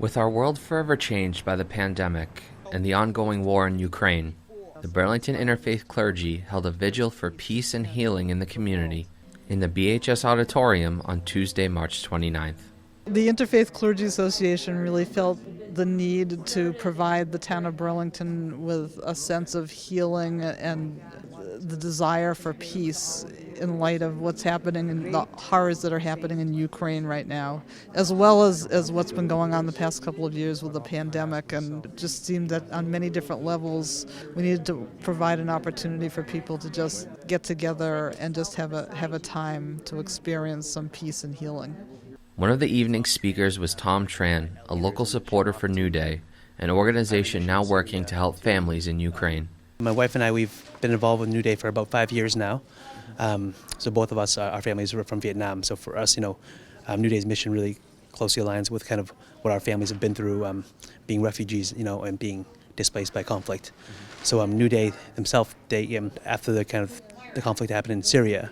With our world forever changed by the pandemic and the ongoing war in Ukraine, the Burlington Interfaith Clergy held a vigil for peace and healing in the community in the BHS Auditorium on Tuesday, March 29th. The Interfaith Clergy Association really felt the need to provide the town of Burlington with a sense of healing and the desire for peace in light of what's happening and the horrors that are happening in Ukraine right now, as well as what's been going on the past couple of years with the pandemic. And it just seemed that on many different levels we needed to provide an opportunity for people to just get together and just have a time to experience some peace and healing. One of the evening speakers was Tran, a local supporter for New Day, an organization now working to help families in Ukraine. My wife and I, we've been involved with New Day for about 5 years now. So both of us, our families are from Vietnam. So for us, New Day's mission really closely aligns with kind of what our families have been through, being refugees, and being displaced by conflict. So New Day themselves, after the conflict happened in Syria,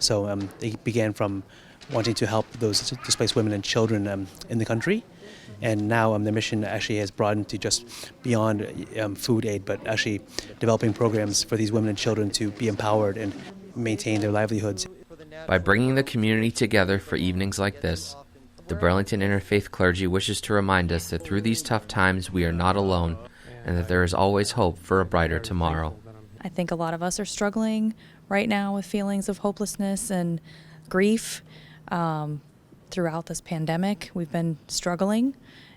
so they began from wanting to help those displaced women and children in the country. And now their mission actually has broadened to just beyond food aid, but actually developing programs for these women and children to be empowered and maintain their livelihoods. By bringing the community together for evenings like this, the Burlington Interfaith Clergy wishes to remind us that through these tough times we are not alone and that there is always hope for a brighter tomorrow. I think a lot of us are struggling right now with feelings of hopelessness and grief. Throughout this pandemic, we've been struggling,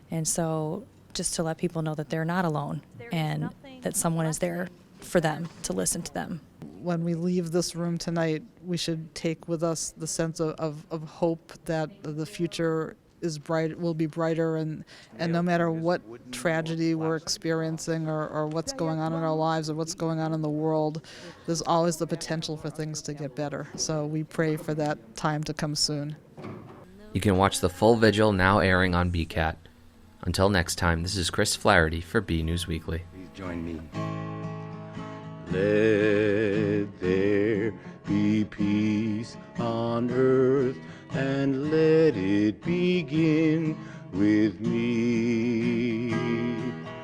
and so just to let people know that they're not alone and that someone is there for them to listen to them. When we leave this room tonight, we should take with us the sense of hope that the future is bright, will be brighter, and no matter what tragedy we're experiencing or what's going on in our lives or what's going on in the world, there's always the potential for things to get better. So we pray for that time to come soon. You can watch the full vigil now airing on BCAT. Until next time, this is Chris Flaherty for BNEWS Weekly. Please join me. Let there be peace on earth, and let it begin with me.